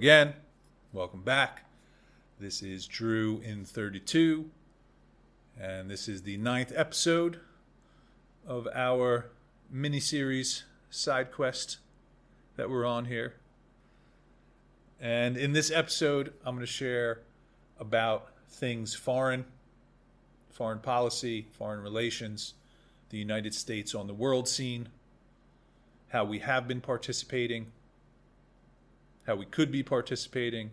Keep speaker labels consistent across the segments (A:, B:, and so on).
A: again. Welcome back. This is Drew in 32, and this is the 9th episode of our mini-series side quest that we're on here. And in this episode, I'm going to share about things foreign policy, foreign relations, the United States on the world scene, how we have been participating, how we could be participating,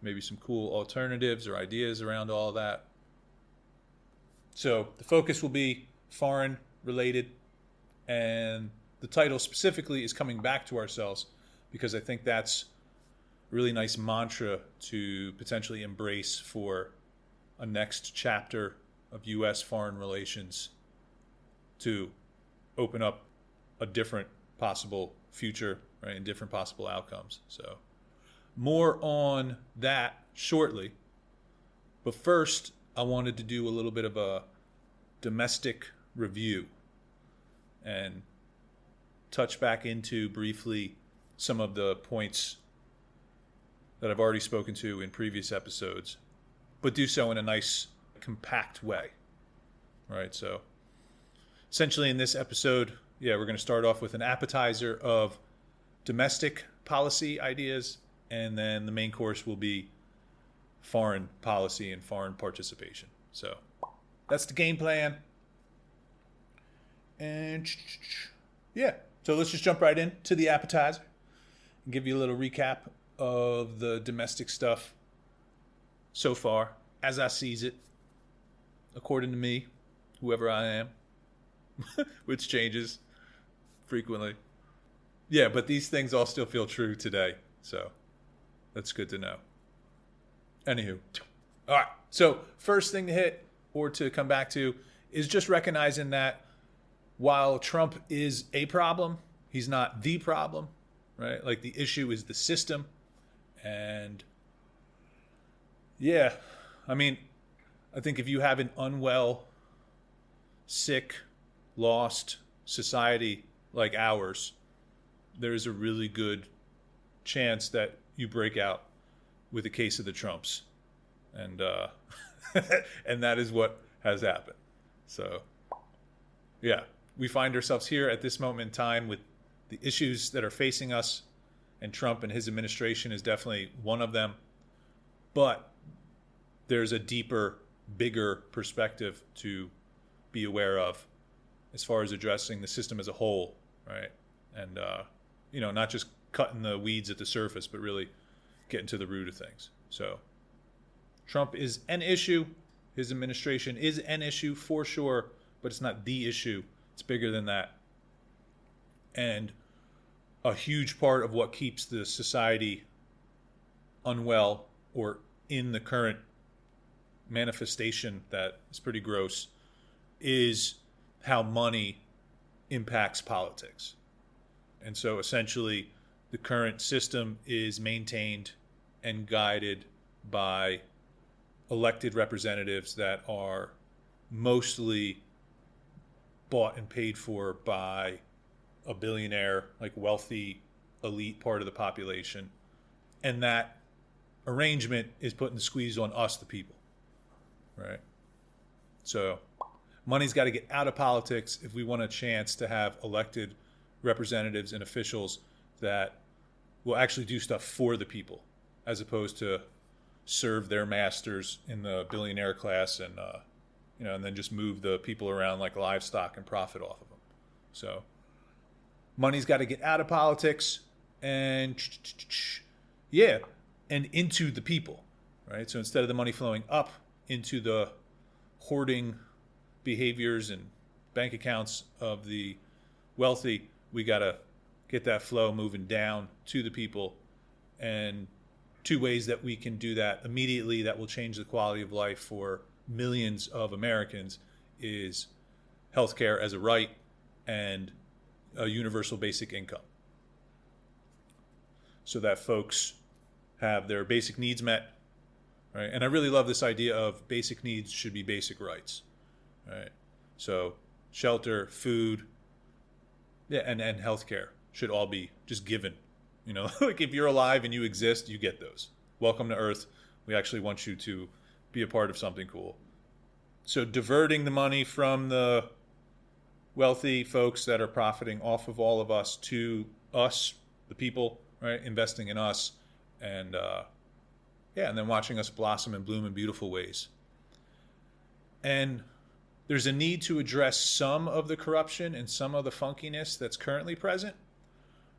A: maybe some cool alternatives or ideas around all of that. So the focus will be foreign related, and the title specifically is coming back to ourselves, because I think that's a really nice mantra to potentially embrace for a next chapter of U.S. foreign relations to open up a different possible future, right, and different possible outcomes. So more on that shortly. But first, I wanted to do a little bit of a domestic review and touch back into briefly some of the points that I've already spoken to in previous episodes, but do so in a nice, compact way. Right, so essentially in this episode, we're going to start off with an appetizer of domestic policy ideas, and then the main course will be foreign policy and foreign participation. So that's the game plan. And so let's just jump right into the appetizer and give you a little recap of the domestic stuff so far, as I sees it, according to me, whoever I am, which changes frequently. Yeah, but these things all still feel true today, so that's good to know. Anywho, all right, so first thing to hit or to come back to is just recognizing that while Trump is a problem, he's not the problem, right? Like, the issue is the system. And I mean, I think if you have an unwell, sick, lost society like ours, there's a really good chance that you break out with a case of the Trumps. And and that is what has happened. So, we find ourselves here at this moment in time with the issues that are facing us, and Trump and his administration is definitely one of them. But there's a deeper, bigger perspective to be aware of as far as addressing the system as a whole, right? And, not just cutting the weeds at the surface, but really getting to the root of things. So Trump is an issue. His administration is an issue for sure, but it's not the issue. It's bigger than that. And a huge part of what keeps the society unwell or in the current manifestation that is pretty gross is how money impacts politics. And so essentially the current system is maintained and guided by elected representatives that are mostly bought and paid for by a billionaire, like wealthy elite part of the population. And that arrangement is putting the squeeze on us, the people, right? So money's got to get out of politics if we want a chance to have elected representatives and officials that will actually do stuff for the people, as opposed to serve their masters in the billionaire class and and then just move the people around like livestock and profit off of them. So money's got to get out of politics and and into the people, right? So instead of the money flowing up into the hoarding behaviors and bank accounts of the wealthy, we got to get that flow moving down to the people. And two ways that we can do that immediately that will change the quality of life for millions of Americans is healthcare as a right and a universal basic income, so that folks have their basic needs met, right? And I really love this idea of basic needs should be basic rights, right? So shelter, food, and healthcare should all be just given You know, like if you're alive and you exist, you get those. Welcome to Earth. We actually want you to be a part of something cool. So diverting the money from the wealthy folks that are profiting off of all of us to us, the people, right? Investing in us, and and then watching us blossom and bloom in beautiful ways. And there's a need to address some of the corruption and some of the funkiness that's currently present,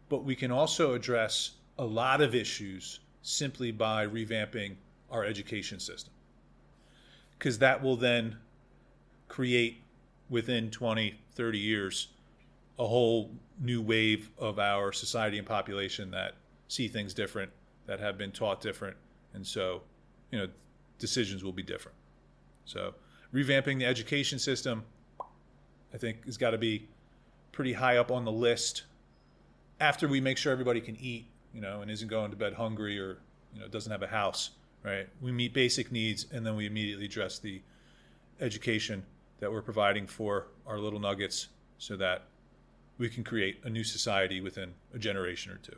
A: but we can also address a lot of issues simply by revamping our education system. Because that will then create, within 20, 30 years, a whole new wave of our society and population that see things different, that have been taught different. And so, decisions will be different. So revamping the education system, I think, has got to be pretty high up on the list after we make sure everybody can eat, and isn't going to bed hungry or, doesn't have a house, right? We meet basic needs, and then we immediately address the education that we're providing for our little nuggets so that we can create a new society within a generation or two.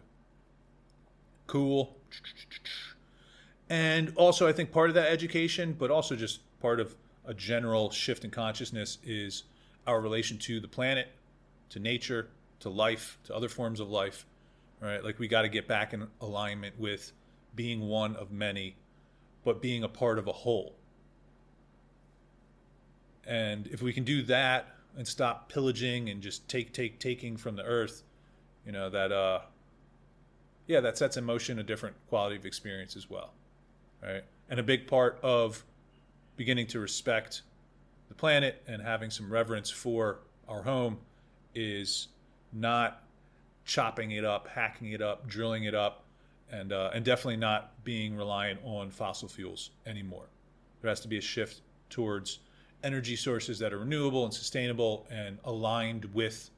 A: Cool. And also, I think part of that education, but also just part of a general shift in consciousness, is our relation to the planet, to nature, to life, to other forms of life, right? Like we got to get back in alignment with being one of many, but being a part of a whole. And if we can do that and stop pillaging and just taking from the earth, that sets in motion a different quality of experience as well, right? And a big part of beginning to respect the planet and having some reverence for our home is not chopping it up, hacking it up, drilling it up, and definitely not being reliant on fossil fuels anymore. There has to be a shift towards energy sources that are renewable and sustainable and aligned with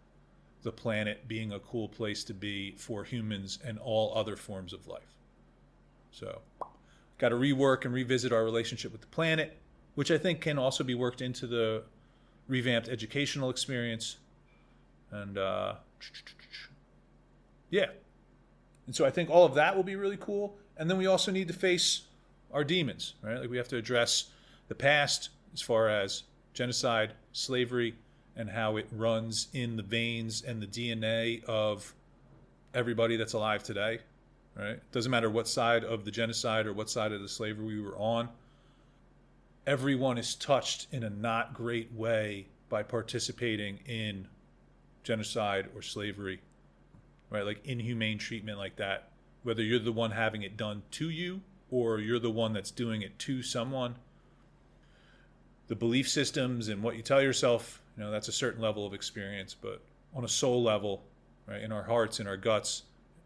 A: the planet being a cool place to be for humans and all other forms of life. So, got to rework and revisit our relationship with the planet, which I think can also be worked into the revamped educational experience. And and so I think all of that will be really cool. And then we also need to face our demons, right? Like we have to address the past as far as genocide, slavery, and how it runs in the veins and the DNA of everybody that's alive today, right? Doesn't matter what side of the genocide or what side of the slavery we were on. Everyone is touched in a not great way by participating in genocide or slavery, right? Like inhumane treatment like that, whether you're the one having it done to you or you're the one that's doing it to someone. The belief systems and what you tell yourself, that's a certain level of experience, but on a soul level, right, in our hearts, in our guts,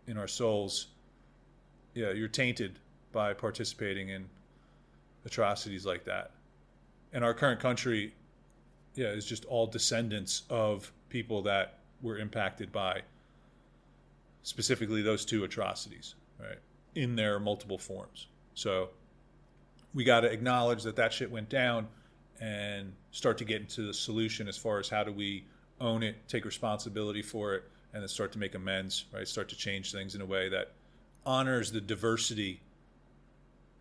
A: in our souls, you're tainted by participating in atrocities like that. And our current country, is just all descendants of people that were impacted by specifically those two atrocities, right, in their multiple forms. So we got to acknowledge that shit went down and start to get into the solution as far as how do we own it, take responsibility for it, and then start to make amends, right? Start to change things in a way that honors the diversity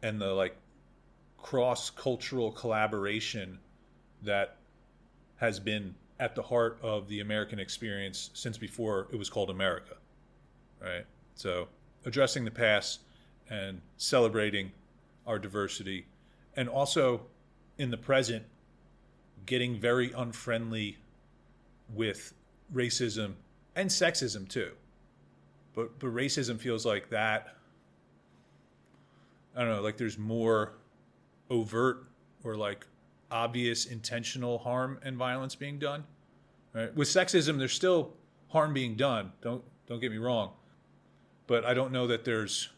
A: and the cross-cultural collaboration that has been at the heart of the American experience since before it was called America, right? So addressing the past and celebrating our diversity, and also in the present, getting very unfriendly with racism and sexism too. But racism feels like that, I don't know, like there's more overt or obvious intentional harm and violence being done. Right? With sexism, there's still harm being done. Don't get me wrong. But I don't know that there's,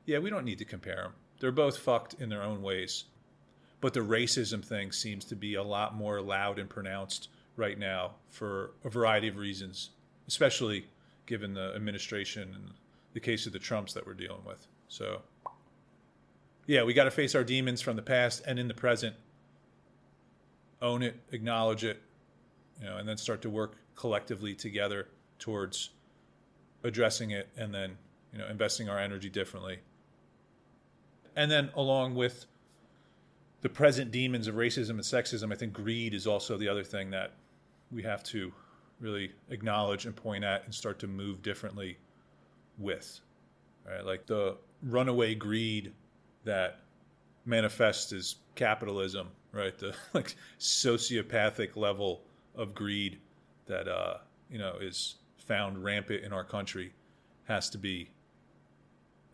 A: we don't need to compare them. They're both fucked in their own ways. But the racism thing seems to be a lot more loud and pronounced right now for a variety of reasons, especially given the administration and the case of the Trumps that we're dealing with. So, we got to face our demons from the past and in the present, own it, acknowledge it, and then start to work collectively together towards addressing it and then, investing our energy differently. And then along with the present demons of racism and sexism, I think greed is also the other thing that we have to really acknowledge and point at and start to move differently with. Right? Like the runaway greed that manifests as capitalism, right? The like sociopathic level of greed that is found rampant in our country has to be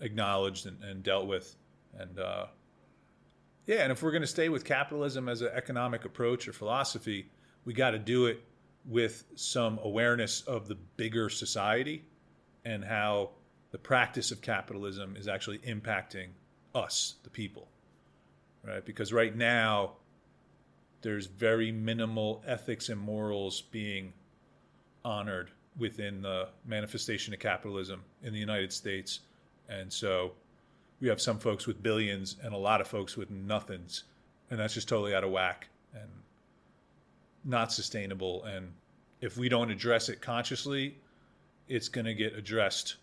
A: acknowledged and dealt with. And and if we're going to stay with capitalism as an economic approach or philosophy, we got to do it with some awareness of the bigger society and how the practice of capitalism is actually impacting us, the people, right? Because right now, there's very minimal ethics and morals being honored within the manifestation of capitalism in the United States. And so we have some folks with billions and a lot of folks with nothings. And that's just totally out of whack and not sustainable. And if we don't address it consciously, it's going to get addressed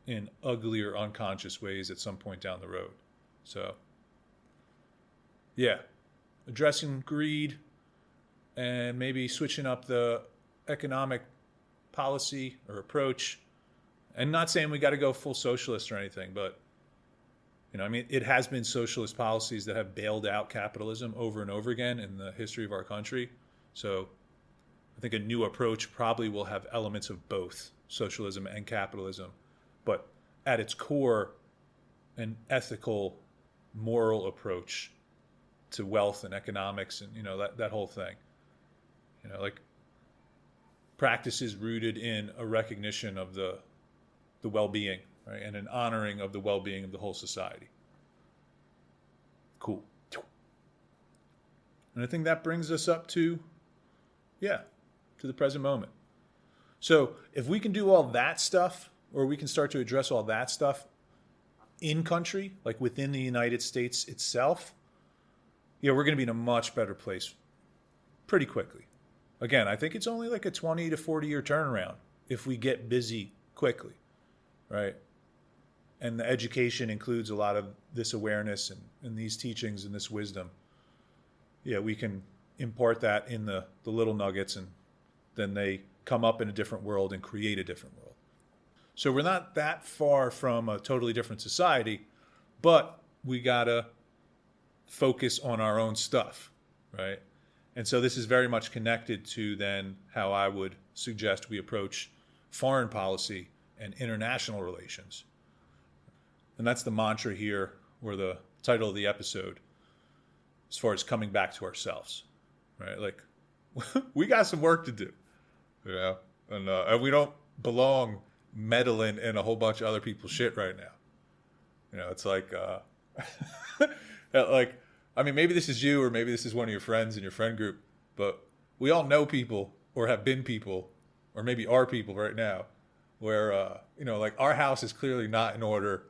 A: in uglier, unconscious ways at some point down the road. So, yeah, addressing greed and maybe switching up the economic policy or approach. And not saying we got to go full socialist or anything, but it has been socialist policies that have bailed out capitalism over and over again in the history of our country. So I think a new approach probably will have elements of both socialism and capitalism, but at its core, an ethical, moral approach to wealth and economics and, that whole thing. Like practices rooted in a recognition of the well-being, right? And an honoring of the well-being of the whole society. Cool. And I think that brings us up to the present moment. So if we can do all that stuff, or we can start to address all that stuff in country, like within the United States itself, we're going to be in a much better place pretty quickly. Again, I think it's only like a 20 to 40 year turnaround if we get busy quickly, right? And the education includes a lot of this awareness and these teachings and this wisdom. We can impart that in the little nuggets, and then they come up in a different world and create a different world. So we're not that far from a totally different society, but we got to focus on our own stuff, right? And so this is very much connected to then how I would suggest we approach foreign policy and international relations. And that's the mantra here, or the title of the episode, as far as coming back to ourselves, right? Like, we got some work to do, and we don't belong meddling in a whole bunch of other people's shit right now. It's like, maybe this is you, or maybe this is one of your friends in your friend group, but we all know people, or have been people, or maybe are people right now, where, our house is clearly not in order.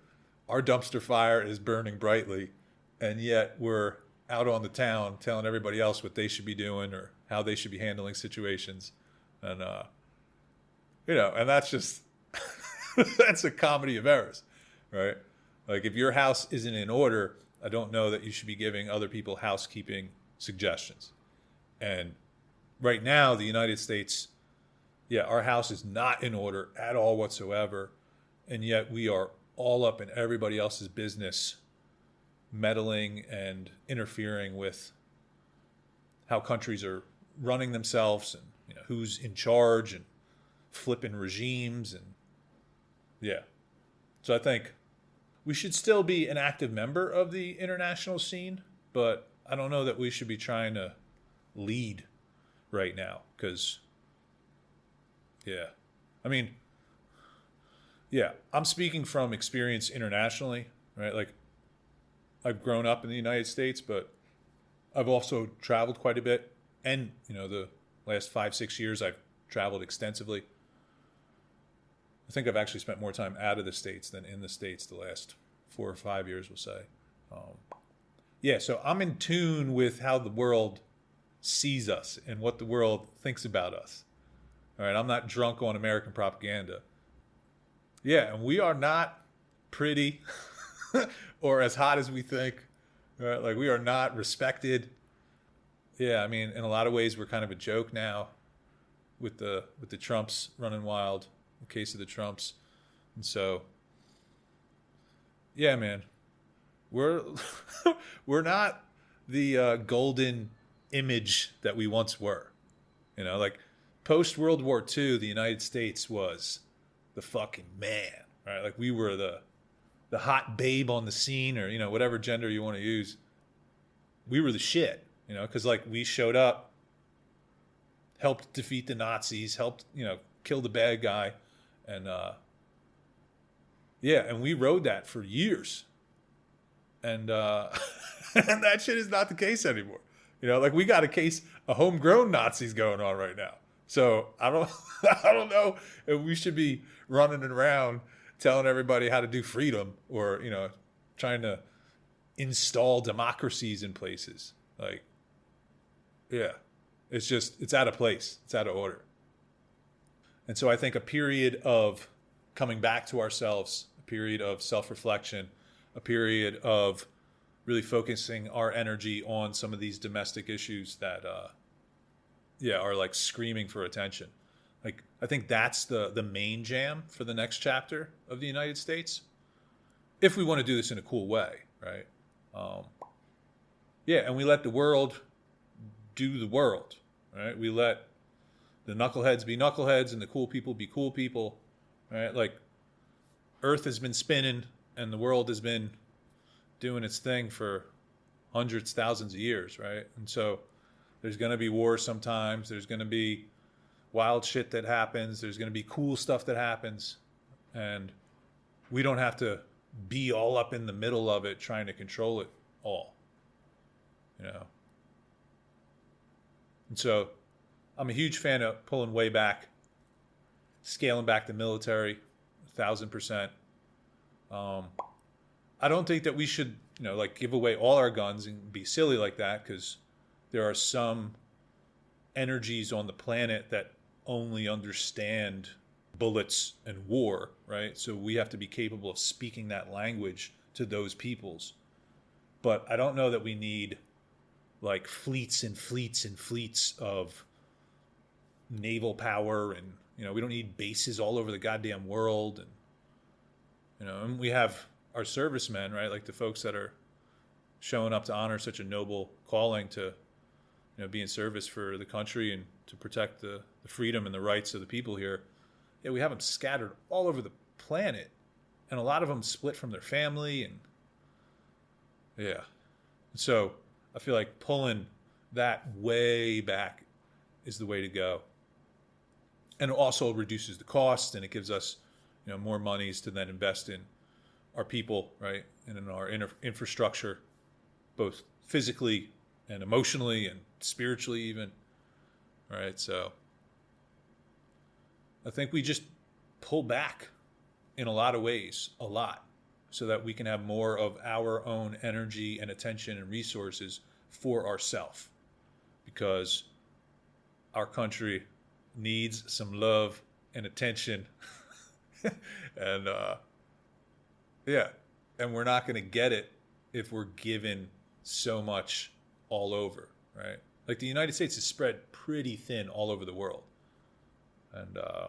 A: Our dumpster fire is burning brightly, and yet we're out on the town telling everybody else what they should be doing or how they should be handling situations. And, and that's just, that's a comedy of errors, right? Like, if your house isn't in order, I don't know that you should be giving other people housekeeping suggestions. And right now, the United States, our house is not in order at all whatsoever. And yet we are all up in everybody else's business, meddling and interfering with how countries are running themselves, and who's in charge, and flipping regimes. And so I think we should still be an active member of the international scene, but I don't know that we should be trying to lead right now, because I'm speaking from experience internationally, right? Like, I've grown up in the United States, but I've also traveled quite a bit. And, the last 5-6 years, I've traveled extensively. I think I've actually spent more time out of the States than in the States the last 4 or 5 years, we'll say. So I'm in tune with how the world sees us and what the world thinks about us. All right, I'm not drunk on American propaganda. Yeah, and we are not pretty or as hot as we think. Right? Like we are not respected. Yeah, I mean, in a lot of ways, we're kind of a joke now with the Trumps running wild. In case of the Trumps, and so yeah, man, we're we're not the golden image that we once were. You know, like post World War II, the United States was the fucking man, right? Like we were the hot babe on the scene, or whatever gender you want to use. We were the shit, because like we showed up, helped defeat the Nazis, helped kill the bad guy, and yeah, and we rode that for years, and and that shit is not the case anymore. Like we got a homegrown Nazis going on right now. So I don't I don't know if we should be running around telling everybody how to do freedom, or trying to install democracies in places. Like, yeah, it's out of place. It's out of order. And so I think a period of coming back to ourselves, a period of self-reflection, a period of really focusing our energy on some of these domestic issues that are like screaming for attention. Like, I think that's the main jam for the next chapter of the United States, if we want to do this in a cool way, right? Yeah, and we let the world do the world, right? We let the knuckleheads be knuckleheads and the cool people be cool people, right? Like, Earth has been spinning and the world has been doing its thing for hundreds, thousands of years, right? And so there's going to be wars sometimes. There's going to be wild shit that happens. There's going to be cool stuff that happens. And we don't have to be all up in the middle of it trying to control it all, And so I'm a huge fan of pulling way back, scaling back the military 1,000%. I don't think that we should, like give away all our guns and be silly like that, because there are some energies on the planet that only understand bullets and war, right? So we have to be capable of speaking that language to those peoples. But I don't know that we need like fleets and fleets and fleets of naval power, and we don't need bases all over the goddamn world, and and we have our servicemen, right? Like the folks that are showing up to honor such a noble calling to be in service for the country and to protect the freedom and the rights of the people here. Yeah, we have them scattered all over the planet, and a lot of them split from their family, and yeah. So I feel like pulling that way back is the way to go. And it also reduces the cost, and it gives us, more monies to then invest in our people, right? And in our infrastructure, both physically and emotionally and spiritually even, right? So I think we just pull back in a lot of ways, a lot, so that we can have more of our own energy and attention and resources for ourselves, because our country needs some love and attention. And yeah, and we're not going to get it if we're given so much all over, right? Like the United States is spread pretty thin all over the world. And yeah,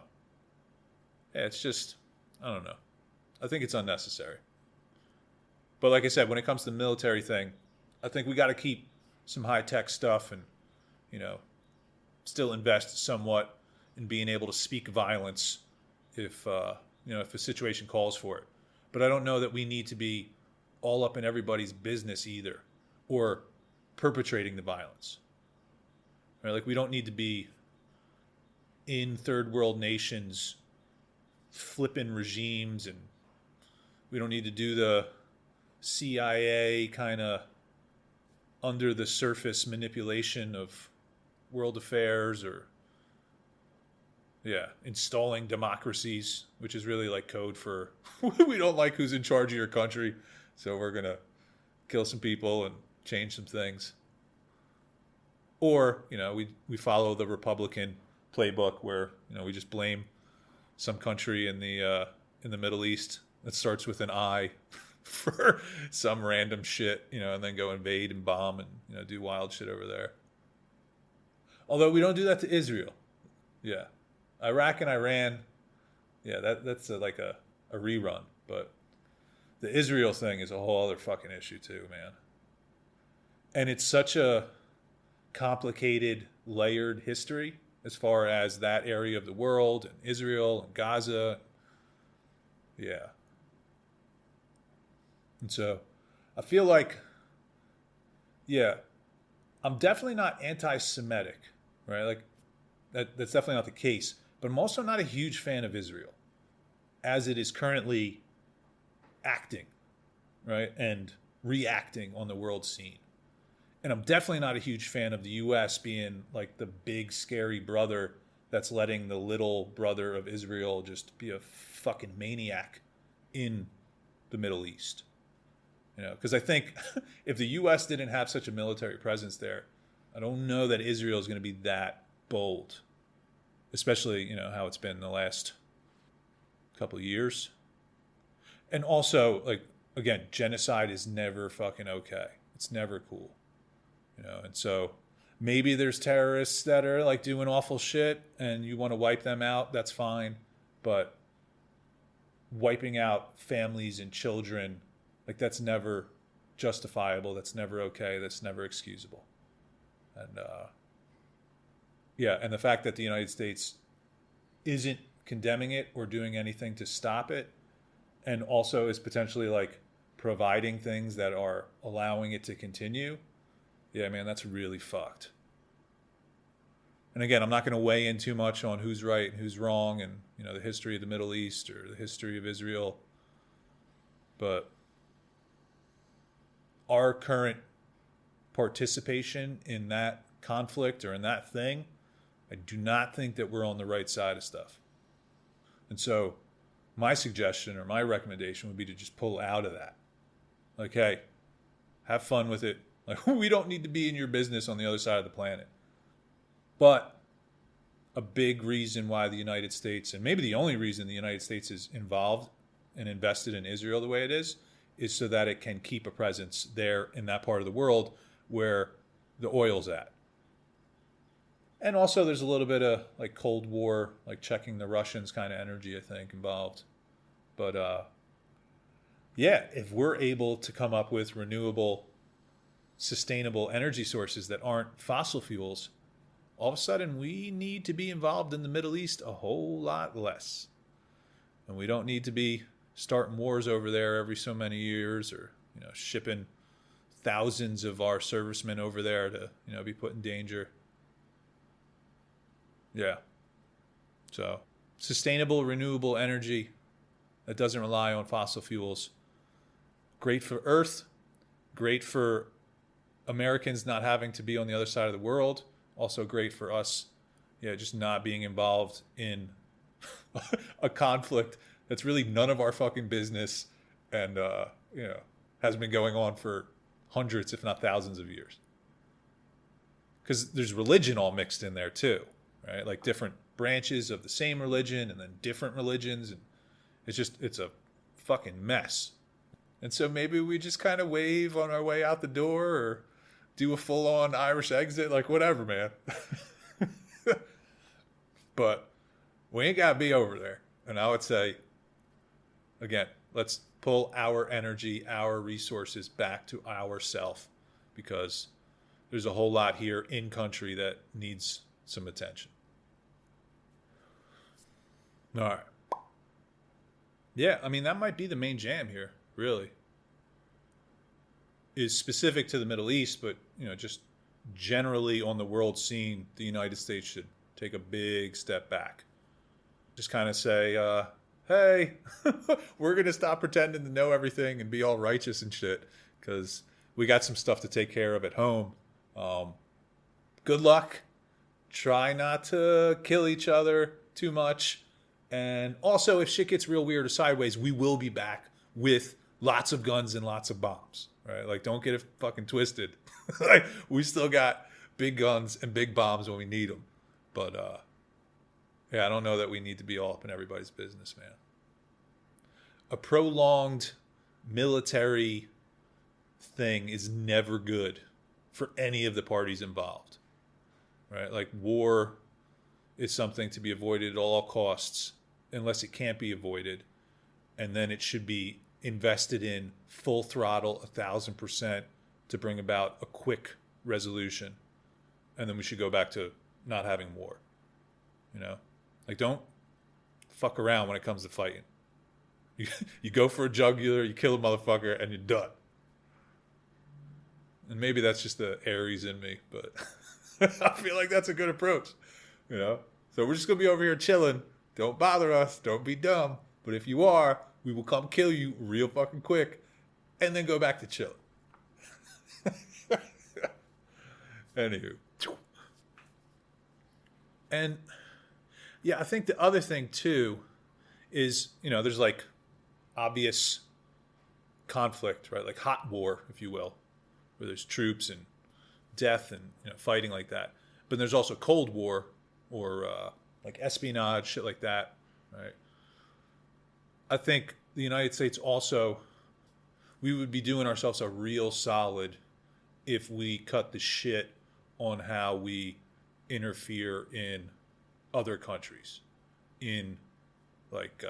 A: it's just, I don't know. I think it's unnecessary. But like I said, when it comes to the military thing, I think we got to keep some high-tech stuff and, still invest somewhat in being able to speak violence if, if a situation calls for it. But I don't know that we need to be all up in everybody's business either, or perpetrating the violence. Right? Like we don't need to be in third world nations flipping regimes, and we don't need to do the CIA kind of under the surface manipulation of world affairs, or installing democracies, which is really like code for we don't like who's in charge of your country, so we're gonna kill some people and change some things. Or we follow the Republican playbook where we just blame some country in the in the Middle East that starts with an I for some random shit, and then go invade and bomb and, do wild shit over there. Although we don't do that to Israel. Yeah. Iraq and Iran, yeah, that's like a rerun. But the Israel thing is a whole other fucking issue too, man. And it's such a complicated, layered history as far as that area of the world and Israel and Gaza. Yeah. And so I feel like, yeah, I'm definitely not anti-Semitic, right? Like that's definitely not the case. But I'm also not a huge fan of Israel as it is currently acting, right? And reacting on the world scene. And I'm definitely not a huge fan of the U.S. being like the big scary brother that's letting the little brother of Israel just be a fucking maniac in the Middle East. Because I think if the U.S. didn't have such a military presence there, I don't know that Israel is going to be that bold, especially, how it's been the last couple of years. And also, like, again, genocide is never fucking okay. It's never cool. And so maybe there's terrorists that are like doing awful shit and you want to wipe them out. That's fine. But wiping out families and children, like, that's never justifiable. That's never okay. That's never excusable. And and the fact that the United States isn't condemning it or doing anything to stop it, and also is potentially like providing things that are allowing it to continue. Yeah, man, that's really fucked. And again, I'm not going to weigh in too much on who's right and who's wrong and, the history of the Middle East or the history of Israel. But our current participation in that conflict or in that thing, I do not think that we're on the right side of stuff. And so my suggestion or my recommendation would be to just pull out of that. Like, hey, have fun with it. Like, we don't need to be in your business on the other side of the planet. But a big reason why the United States, and maybe the only reason the United States is involved and invested in Israel the way it is so that it can keep a presence there in that part of the world where the oil's at. And also there's a little bit of like Cold War, like checking the Russians kind of energy, I think, involved. But if we're able to come up with renewable, sustainable energy sources that aren't fossil fuels, all of a sudden we need to be involved in the Middle East a whole lot less. And we don't need to be starting wars over there every so many years or, shipping thousands of our servicemen over there to, be put in danger. Yeah. So sustainable, renewable energy that doesn't rely on fossil fuels. Great for Earth. Great for Americans not having to be on the other side of the world. Also great for us, just not being involved in a conflict that's really none of our fucking business and, has been going on for hundreds, if not thousands of years. Because there's religion all mixed in there too, right? Like different branches of the same religion and then different religions. And it's a fucking mess. And so maybe we just kind of wave on our way out the door or do a full-on Irish exit, like whatever, man. But we ain't got to be over there. And I would say, again, let's pull our energy, our resources back to ourself, because there's a whole lot here in country that needs some attention. All right. Yeah, I mean, that might be the main jam here, really. Is specific to the Middle East, but, just generally on the world scene, the United States should take a big step back. Just kind of say, hey, we're going to stop pretending to know everything and be all righteous and shit, because we got some stuff to take care of at home. Good luck. Try not to kill each other too much. And also, if shit gets real weird or sideways, we will be back with lots of guns and lots of bombs, right? Like, don't get it fucking twisted. Like, we still got big guns and big bombs when we need them. But, I don't know that we need to be all up in everybody's business, man. a prolonged military thing is never good for any of the parties involved, right? Like war is something to be avoided at all costs unless it can't be avoided. And then it should be invested in full throttle, 1,000% to bring about a quick resolution. And then we should go back to not having war, you know? Like, don't fuck around when it comes to fighting. You go for a jugular, you kill a motherfucker, and you're done. And maybe that's just the Aries in me, but I feel like that's a good approach, you know? So we're just going to be over here chilling. Don't bother us. Don't be dumb. But if you are, we will come kill you real fucking quick and then go back to chilling. Anywho. And yeah, I think the other thing too is, you know, there's like obvious conflict, right? Like hot war, if you will, where there's troops and death and, you know, fighting like that. But there's also Cold War or like espionage, shit like that, right? I think the United States also, we would be doing ourselves a real solid if we cut the shit on how we interfere in other countries in like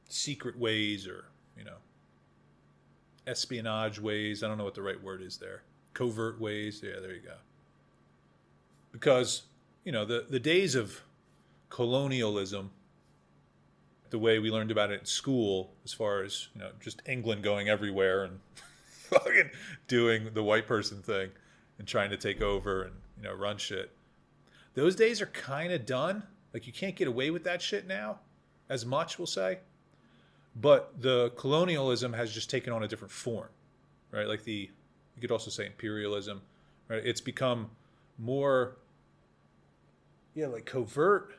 A: secret ways or, you know, espionage ways. I don't know what the right word is there. Covert ways. Yeah, there you go. Because, you know, the days of colonialism, the way we learned about it in school, as far as, you know, just England going everywhere and fucking doing the white person thing and trying to take over and, you know, run shit. Those days are kind of done. Like, you can't get away with that shit now as much, we'll say. But the colonialism has just taken on a different form, right? Like you could also say imperialism, right? It's become more, yeah, like covert.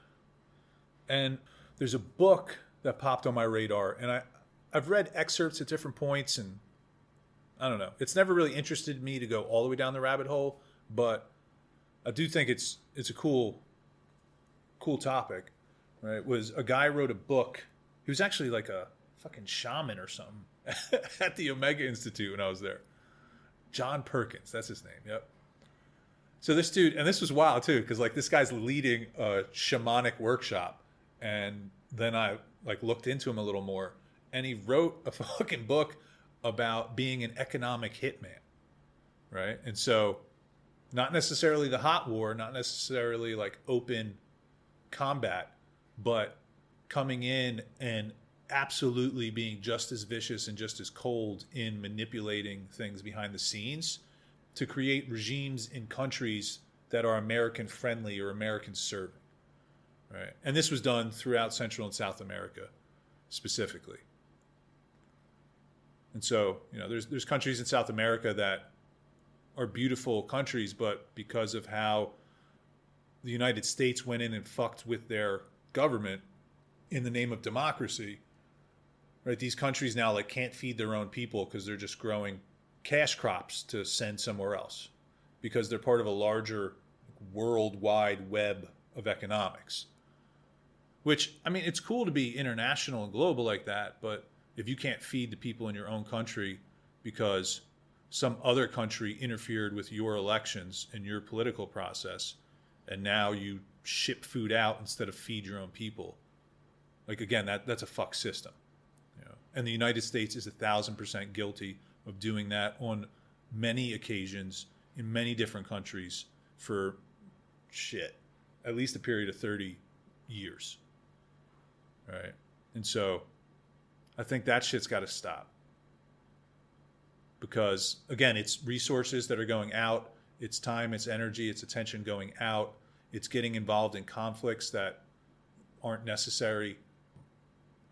A: And there's a book that popped on my radar, and I've read excerpts at different points, and I don't know. It's never really interested me to go all the way down the rabbit hole, but I do think it's a cool topic, right? Was a guy wrote a book. He was actually like a fucking shaman or something at the Omega Institute when I was there. John Perkins, that's his name. Yep. So this dude, and this was wild too, because like this guy's leading a shamanic workshop, and then I like looked into him a little more, and he wrote a fucking book about being an economic hitman, right? And so not necessarily the hot war, not necessarily like open combat, but coming in and absolutely being just as vicious and just as cold in manipulating things behind the scenes to create regimes in countries that are American friendly or American serving, right? And this was done throughout Central and South America specifically. And so, you know, there's countries in South America that are beautiful countries, but because of how the United States went in and fucked with their government in the name of democracy, right? These countries now like can't feed their own people because they're just growing cash crops to send somewhere else because they're part of a larger worldwide web of economics. Which, I mean, it's cool to be international and global like that, but if you can't feed the people in your own country because some other country interfered with your elections and your political process, and now you ship food out instead of feed your own people, like, again, that's a fuck system. You know? And the United States is 1,000% guilty of doing that on many occasions in many different countries for at least a period of 30 years. Right? And so I think that shit's got to stop. Because, again, it's resources that are going out. It's time, it's energy, it's attention going out. It's getting involved in conflicts that aren't necessary.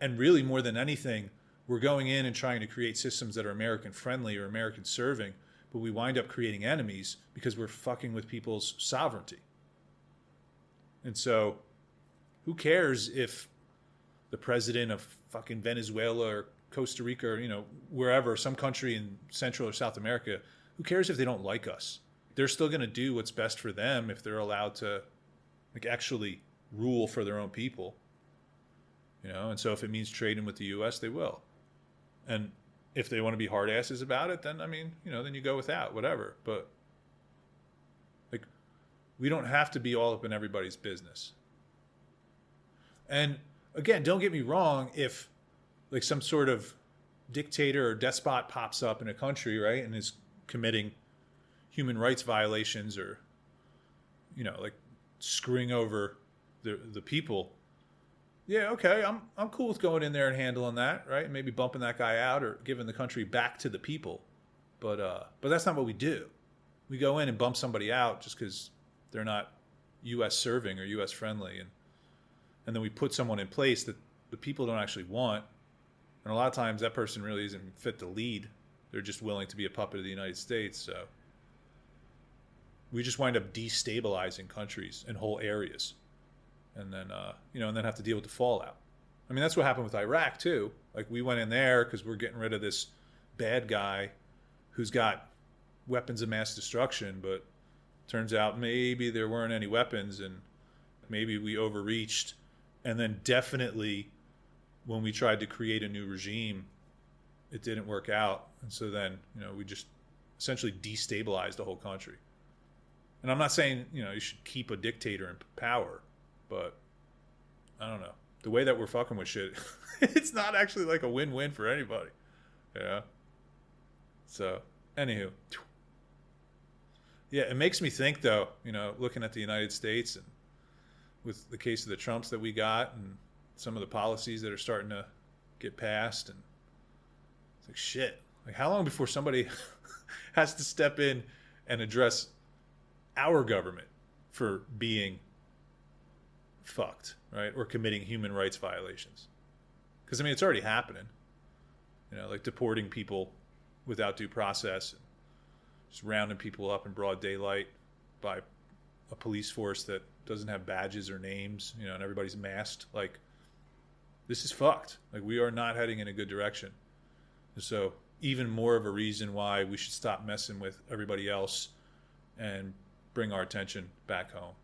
A: And really, more than anything, we're going in and trying to create systems that are American friendly or American serving, but we wind up creating enemies because we're fucking with people's sovereignty. And so who cares if the president of fucking Venezuela or Costa Rica or, you know, wherever, some country in Central or South America, who cares if they don't like us? They're still going to do what's best for them if they're allowed to like actually rule for their own people. And so if it means trading with the U.S., they will. And if they want to be hard asses about it, then, then you go without, whatever. But, like, we don't have to be all up in everybody's business. And, again, don't get me wrong, if, like, some sort of dictator or despot pops up in a country, right, and is committing human rights violations or, like, screwing over the people, yeah, okay, I'm cool with going in there and handling that, right? Maybe bumping that guy out or giving the country back to the people. But that's not what we do. We go in and bump somebody out just because they're not U.S. serving or U.S. friendly, and then we put someone in place that the people don't actually want. And a lot of times that person really isn't fit to lead. They're just willing to be a puppet of the United States. So we just wind up destabilizing countries and whole areas. And then, and then have to deal with the fallout. That's what happened with Iraq, too. Like, we went in there because we're getting rid of this bad guy who's got weapons of mass destruction, but turns out maybe there weren't any weapons, and maybe we overreached. And then definitely when we tried to create a new regime, it didn't work out. And so then, we just essentially destabilized the whole country. And I'm not saying, you should keep a dictator in power. But I don't know. The way that we're fucking with shit, it's not actually like a win-win for anybody. Yeah. So, anywho. Yeah, it makes me think, though, looking at the United States and with the case of the Trumps that we got and some of the policies that are starting to get passed. And it's like, shit. Like, how long before somebody has to step in and address our government for being fucked, right? Or committing human rights violations? Because, it's already happening. Like deporting people without due process, and just rounding people up in broad daylight by a police force that doesn't have badges or names, and everybody's masked. Like, this is fucked. Like, we are not heading in a good direction. So even more of a reason why we should stop messing with everybody else and bring our attention back home.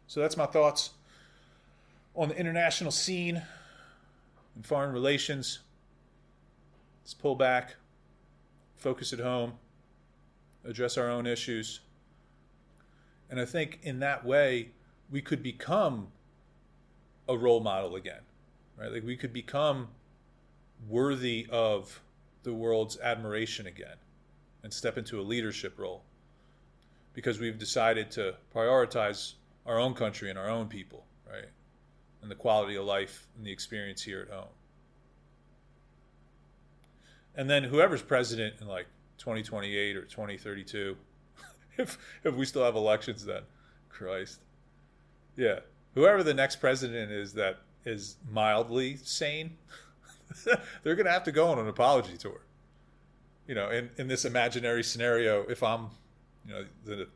A: So that's my thoughts on the international scene and foreign relations. Let's pull back, focus at home, address our own issues. And I think in that way, we could become a role model again, right? Like, we could become worthy of the world's admiration again and step into a leadership role because we've decided to prioritize our own country and our own people, right? And the quality of life and the experience here at home. And then whoever's president in like 2028 or 2032, if we still have elections then, Christ. Yeah. Whoever the next president is that is mildly sane, they're going to have to go on an apology tour. In this imaginary scenario, if I'm, the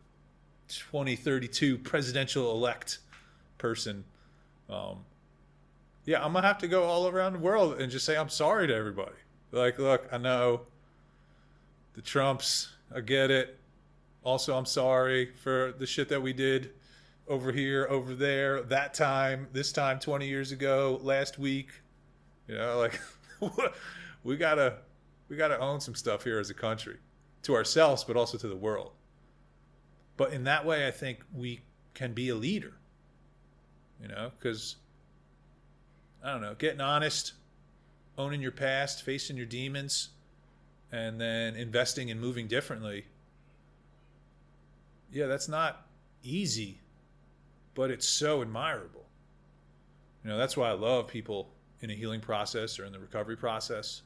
A: 2032 presidential elect person, I'm gonna have to go all around the world and just say I'm sorry to everybody. Like, look, I know the Trumps, I get it. Also, I'm sorry for the shit that we did over here, over there, that time, this time, 20 years ago, last week. Like, we gotta own some stuff here as a country, to ourselves, but also to the world. But in that way, I think we can be a leader, because, I don't know, getting honest, owning your past, facing your demons, and then investing and moving differently. Yeah, that's not easy, but it's so admirable. That's why I love people in a healing process or in the recovery process.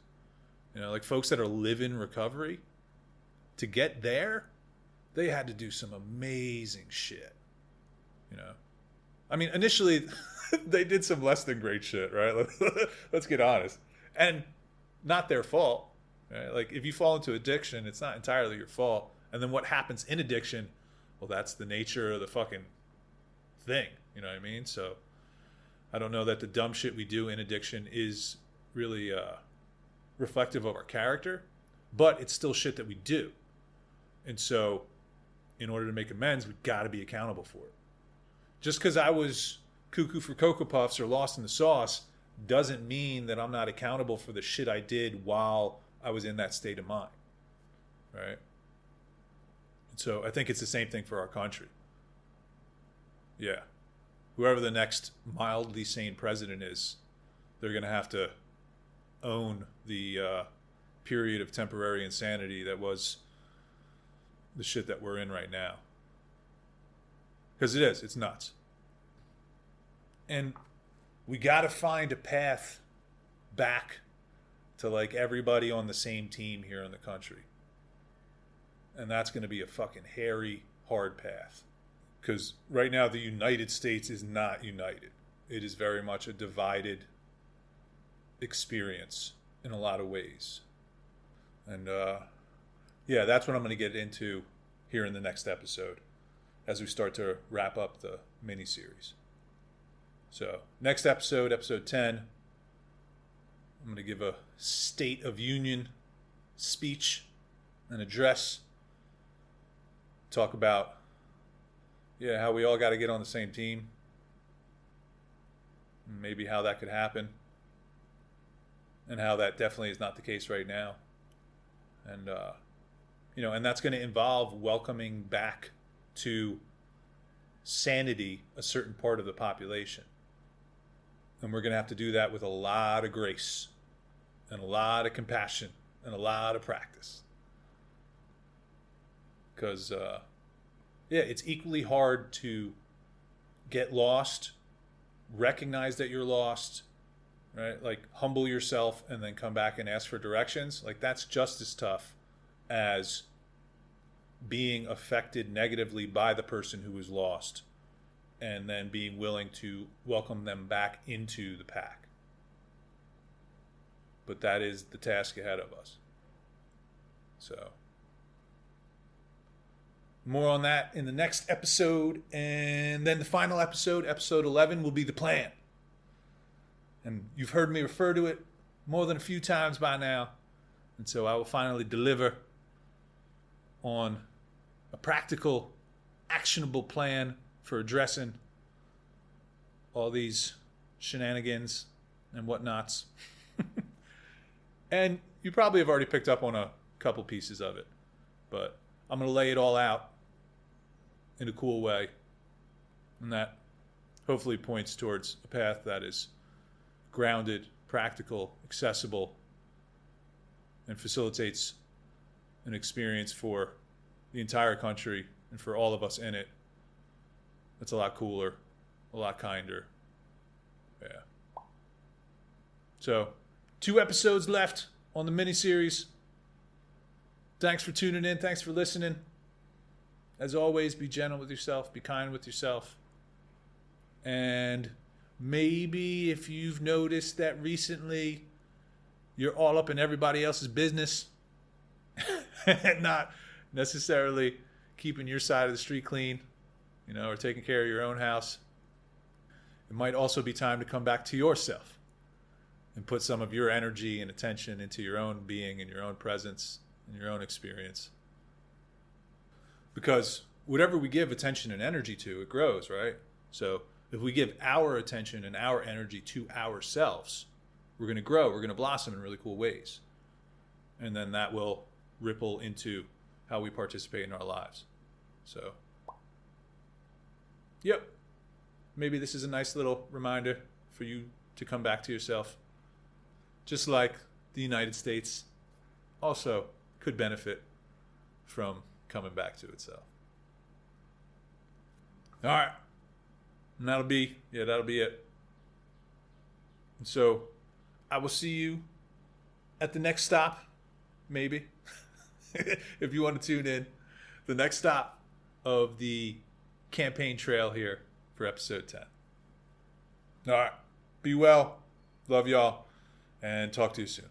A: Like folks that are living recovery, to get there, they had to do some amazing shit. Initially they did some less than great shit, right? Let's get honest. And not their fault, right? Like, if you fall into addiction, it's not entirely your fault. And then what happens in addiction, well, that's the nature of the fucking thing. You know what I mean? So I don't know that the dumb shit we do in addiction is really reflective of our character, but it's still shit that we do. And so in order to make amends, we've got to be accountable for it. Just because I was cuckoo for Cocoa Puffs or lost in the sauce doesn't mean that I'm not accountable for the shit I did while I was in that state of mind. Right? So I think it's the same thing for our country. Yeah. Whoever the next mildly sane president is, they're going to have to own the period of temporary insanity that was the shit that we're in right now. Because it is. It's nuts. And we got to find a path back to like everybody on the same team here in the country. And that's going to be a fucking hairy, hard path. Because right now the United States is not united. It is very much a divided experience in a lot of ways. And yeah, that's what I'm going to get into here in the next episode as we start to wrap up the mini-series. So next episode, episode 10, I'm going to give a State of Union speech, an address, talk about how we all got to get on the same team, maybe how that could happen, and how that definitely is not the case right now. And and that's going to involve welcoming back to sanity a certain part of the population. And we're going to have to do that with a lot of grace and a lot of compassion and a lot of practice. Because, it's equally hard to get lost, recognize that you're lost, right? Like humble yourself and then come back and ask for directions. Like that's just as tough as being affected negatively by the person who is lost and then being willing to welcome them back into the pack. But that is the task ahead of us. So more on that in the next episode. And then the final episode, episode 11, will be the plan. And you've heard me refer to it more than a few times by now. And so I will finally deliver on a practical, actionable plan for addressing all these shenanigans and whatnots. And you probably have already picked up on a couple pieces of it. But I'm going to lay it all out in a cool way. And that hopefully points towards a path that is grounded, practical, accessible, and facilitates an experience for the entire country and for all of us in it. That's a lot cooler, a lot kinder. Yeah. So, 2 episodes left on the mini-series. Thanks for tuning in. Thanks for listening. As always, be gentle with yourself. Be kind with yourself. And maybe if you've noticed that recently you're all up in everybody else's business and not necessarily keeping your side of the street clean, or taking care of your own house, it might also be time to come back to yourself and put some of your energy and attention into your own being and your own presence and your own experience. Because whatever we give attention and energy to, it grows, right? So if we give our attention and our energy to ourselves, we're going to grow, we're going to blossom in really cool ways. And then that will ripple into how we participate in our lives. So, yep. Maybe this is a nice little reminder for you to come back to yourself. Just like the United States also could benefit from coming back to itself. All right. And that'll be it. And so I will see you at the next stop, maybe, if you want to tune in. The next stop of the campaign trail here for episode 10. All right. Be well. Love y'all. And talk to you soon.